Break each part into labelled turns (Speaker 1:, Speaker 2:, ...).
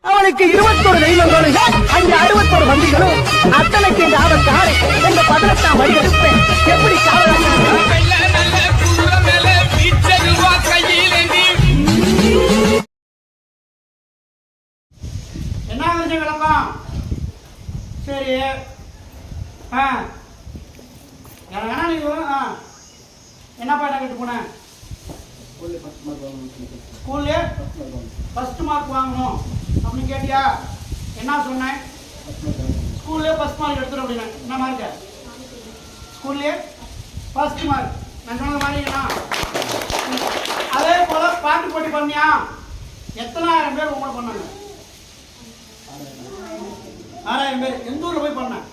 Speaker 1: அவனுக்கு 21 தெய்வங்களும் 61 வண்டிகளும் அத்தனைக்கு இந்த ஆபத்தாரை எங்க 18ஆம் வழி எடுப்பேன். எப்படி
Speaker 2: என்ன விளக்கம்? சரி, என்னப்பா என்ன கேட்டு போனேன்? ஸ்கூல்ல ஃபர்ஸ்ட் மார்க் வாங்கணும் அப்படின்னு கேட்டியா? என்ன சொன்னேன்? ஸ்கூல்ல ஃபர்ஸ்ட் மார்க் எடுத்துடும் அப்படின்னா என்ன மார்க்கு? ஸ்கூல்ல ஃபர்ஸ்ட் மார்க். நான் சொன்னது மாதிரி அதே போல பாட்டு போட்டி பண்ணியா? எத்தனாயிரம் பேர் உங்களை பண்ணாங்க? 6000 பேர். எந்த ஊரில் போய் பண்ணேன்?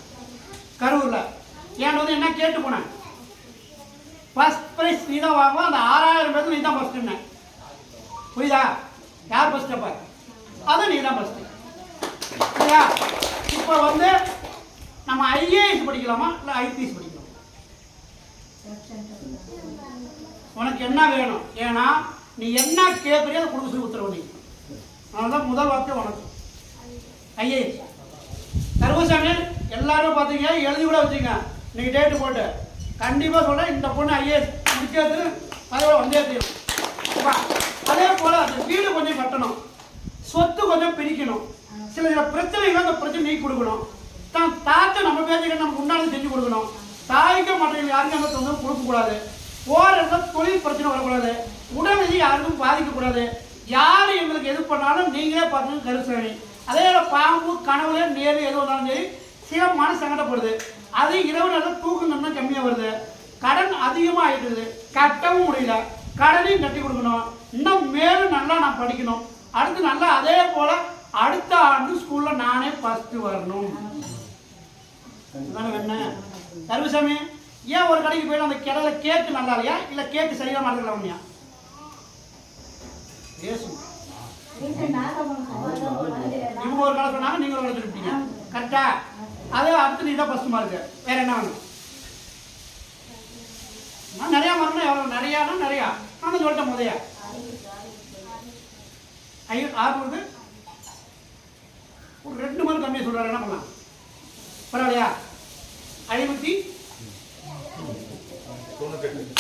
Speaker 2: கரூரில். ஏன் வந்து என்ன கேட்டு போனேன்? ஃபர்ஸ்ட் ப்ரைஸ் நீ தான் வாங்குவோம். அந்த 6000 பேருக்கு நீ தான் ஃபர்ஸ்ட்டுன்னு. புரியுதா? யார் ஃபர்ஸ்ட்? அப்போ அது நீ தான் ஃபர்ஸ்ட்டு. சரியா? இப்போ வந்து நம்ம ஐஏஎஸ் படிக்கலாமா இல்லை ஐபிஎஸ் படிக்கலாமா? உனக்கு என்ன வேணும்? ஏன்னா நீ என்ன கேட்குறியோ அதை கொடுக்க சொல்லி உத்தரவு நீ. அதனால தான் முதல் வார்த்தை உனக்கு ஐஏஎஸ். சர்வசாமி எல்லாரும் பார்த்தீங்க, எழுதி கூட வச்சுங்க. இன்னைக்கு டேட்டு போட்டு கண்டிப்பாக சொல்கிறேன், இந்த பொண்ணு ஐஏஎஸ் முடிக்கிறது அதோட வந்தே தீரும். அதே போல் அந்த வீடு கொஞ்சம் கட்டணும், சொத்து கொஞ்சம் பிரிக்கணும், சில பிரச்சனைகள் அந்த பிரச்சனை நீக்கி கொடுக்கணும், தான் தாத்த நம்ம பேச்சுக்கிட்ட நமக்கு உண்டானது செஞ்சு கொடுக்கணும், தாய்க்கு மற்றவங்க யாருக்கும் அந்த தொந்தரவு கொடுக்கக்கூடாது, போகிற இடத்துல தொழில் பிரச்சனை வரக்கூடாது, உடல்நிதி யாருக்கும் பாதிக்கக்கூடாது, யார் எங்களுக்கு எது பண்ணாலும் நீங்களே பார்த்துங்க கருசாமி. அதே பாம்பு கனவுல நேரு எது வந்தாலும் சரி சில மனசு சங்கடப்படுது. அது இரவு நேரம் தூக்கம் கம்மியாக கம்மியாக வருது, கடன் அதிகமாக ஆகிடுது, கட்டவும் முடியல, கடனையும் கட்டி கொடுக்கணும், இன்னும் மேலும் நல்லா நான் படிக்கணும், அடுத்து நல்லா அதே போல் அடுத்த ஆண்டு ஸ்கூலில் நானே ஃபஸ்ட்டு வரணும். என்ன கருசாமி? ஏன் ஒரு கடைக்கு போய் அந்த கிடல கேக்கு நல்லா இல்லையா இல்லை கேக்கு சரியாக மாட்டேங்கலாம்? பேசும் இவங்க ஒரு கடை சொன்னாங்க, நீங்க ஒரு கடை சொல்லிட்டீங்க. கரெக்டா? அதே அடுத்து நீ தான் ஃபர்ஸ்ட் மார்க்கு. வேற என்ன வேணும்? நான் நிறையா மார்க்னா எவ்வளோ? நிறையானா நிறையா. நான் சொல்லிட்டேன் முதையா 600 ஒரு 2 மார்க் கம்மியாக சொல்கிறாரு. என்ன பண்ணலாம்? பரவாயில்லையா? 500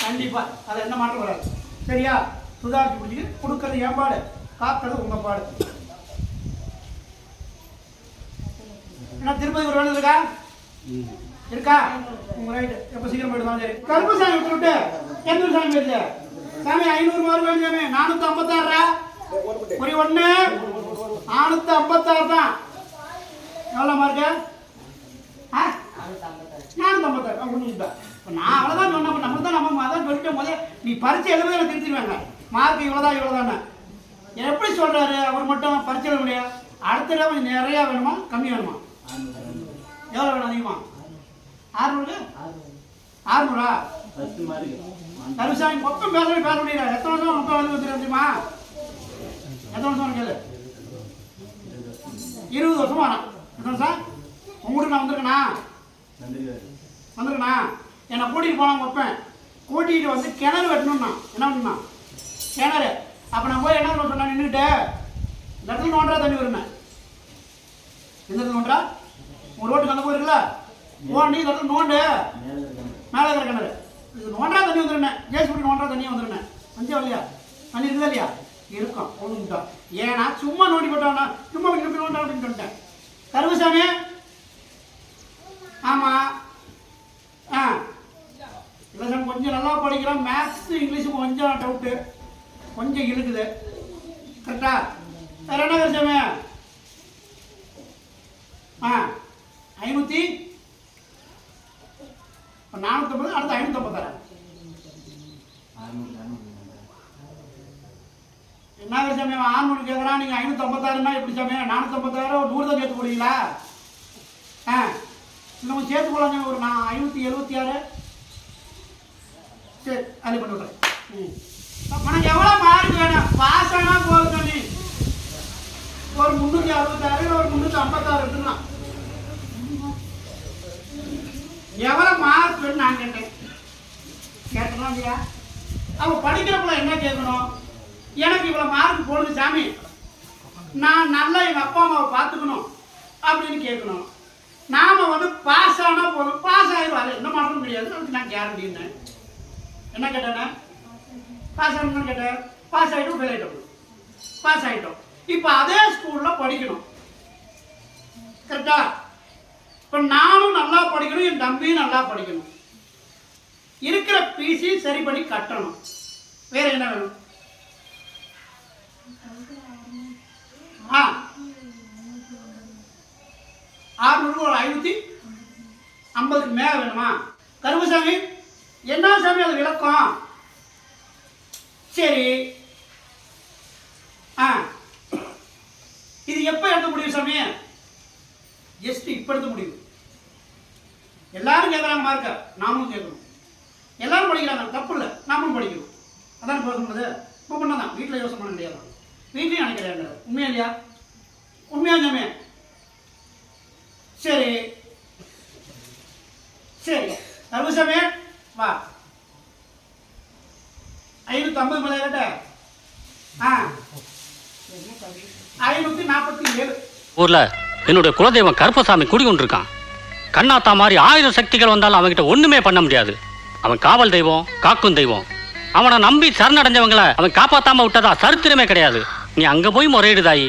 Speaker 2: கண்டிப்பா அது என்ன மாற்றம் வராது. சரியா? சுதாரிச்சு பிடிச்சிட்டு கொடுக்கறது என் பாடு, காக்கிறது உங்க பாடு. என்ன திருப்பதி ஒரு வேலை இருக்கா? இருக்கா? உங்க ரைட்டு. எப்போ சீக்கிரம் போயிட்டு தான் சரி. கருப்பு சாமி விட்டு எந்த ஒரு சாமி போயிடுது? சாமி 500 மார்க் வேணும் சாமி. 456 ஒரு 1 456 தான். எவ்வளோ மார்க்கு? 456 முடிஞ்சுட்டா. நான் அவ்வளோதான் சொன்னேன். நம்ம தான் நம்ம அதான் சொல்லிட்டு முதல்ல நீ பரிச்சை எழுத திருத்திடுவாங்க. மார்க் இவ்வளோதான் இவ்வளோதானே. எப்படி சொல்றாரு அவர் மட்டும்? பரிச்சை எழுத முடியாது. அடுத்த தடவை கொஞ்சம் நிறையா வேணுமா கம்மி வேணுமா? எவ்வளோ வேணும்? அதிகமா 600 600 கருசாமி மொத்தம் பேச முடியல. எத்தனை வருஷம் மொத்தம் வந்து தெரியுமா? எத்தனை வருஷம் கேளு? 20 வருஷமா வரேன். எத்தனை வருஷம்? உங்களுக்கு நான் வந்திருக்கேனா? வந்திருக்கேனா? என்னை கூட்டிகிட்டு போனாங்க வைப்பேன். கூட்டிகிட்டு வந்து கிணறு வெட்டணும்னா என்ன பண்ணணும்னா கிணறு. அப்போ நான் போய் என்ன சொன்னேன்? நின்றுட்டு இந்த இடத்துல நோண்டா தண்ணி வருவேன். எந்த இடத்துல நோண்டா? உங்கள் ரோட்டுக்கு அந்த போயிருக்குல்ல நோண்டி இந்த இடத்துல நோண்டு மேலே இருக்கிற கிணறு இது நோண்டா தண்ணி வந்துருந்தேன். கேஸ் பண்ணி நோண்டா தண்ணியாக வந்துருந்தேன். அஞ்சா இல்லையா? தண்ணி இருக்குதா இல்லையா? இருக்கும். ஒழுங்குட்டோம். ஏன்னா சும்மா நோண்டி போட்டோம்னா சும்மா இப்படி நோண்டா அப்படின்னு சொல்லிட்டேன். கருமசாமி ஆமாம். இல்லை சார் கொஞ்சம் நல்லா படிக்கிறோம். மேத்ஸு இங்கிலீஷு கொஞ்சம் டவுட்டு, கொஞ்சம் இழுக்குது. கரெக்டா? வேற என்ன கருசாமி? 500 450 அடுத்து 550 என்ன கருசாமி? 600 கேட்குறான், நீங்கள் 556 எப்படி சாமி? 456 100 தான் சேர்த்து போடுவீங்களா? நம்ம சேர்த்து போடலாங்க. ஒரு 576 சரி அது பண்ணி விட்றேன். உனக்கு எவ்வளோ மார்க் வேணும்? பாஸ் ஆனால் போகுது தண்ணி. ஒரு 366 ஒரு 356 எடுத்துக்கலாம். எவ்வளோ மார்க் வேணும் நான் கேட்டேன். கேட்டலாம் இல்லையா? அவன் படிக்கிறப்பல என்ன கேட்கணும்? எனக்கு இவ்வளோ மார்க் போடுது சாமி, நான் நல்லா எங்கள் அப்பா அப்படின்னு கேட்கணும். நாம வந்து பாஸ் ஆனா போதும், பாஸ் ஆயிடுவாங்க, எந்த மாற்றமும் கிடையாது, அதுக்கு நான் கேரண்டின்னு. என்ன கேட்டேன்னா பாஸ் ஆகணும்னு கேட்டேன், பாஸ் ஆகிட்டோம், ஃபெயில் ஆகிட்டோம், பாஸ் ஆகிட்டோம். இப்போ அதே ஸ்கூலில் படிக்கணும், கரெக்டா? இப்போ நானும் நல்லா படிக்கணும், என் தம்பியும் நல்லா படிக்கணும், இருக்கிற பிசி சரி பண்ணி கட்டணும். வேற என்ன வேணும்? ஆ 600 ஒரு 550க்கு மேல வேணுமா? கருமசாமி என்ன சாமி அது விளக்கம்? சரி, இது எப்ப எடுக்க முடியும் சாமி? ஜஸ்ட் இப்ப எடுக்க முடியும். எல்லாரும் கேட்கறாங்க மார்க்க, நாமும் கேட்கணும். எல்லாரும் படிக்கிறாங்க, தப்பு இல்லை, நாமும் படிக்கணும். அதான் பேசும்போது இப்போ பண்ணதான் வீட்டில் யோசனை பண்ண முடியாது, வீட்லையும் நினைக்கிறாங்க. உண்மையா இல்லையா? உண்மையா சாமி? சரி சரி, கருமசாமி வா. 550 மேலே கேட்ட 547.
Speaker 3: ஊர்ல என்னுடைய குலதெய்வம் கருப்பசாமி குடி கொண்டிருக்கான். கண்ணாத்தா மாதிரி 1000 சக்திகள் வந்தாலும் அவன்கிட்ட ஒண்ணுமே பண்ண முடியாது. அவன் காவல் தெய்வம், காக்கும் தெய்வம். அவனை நம்பி சரணடைஞ்சவங்களை அவன் காப்பாத்தாம விட்டதா சரித்திரமே கிடையாது. நீ அங்க போய் முறையிடுதாயி.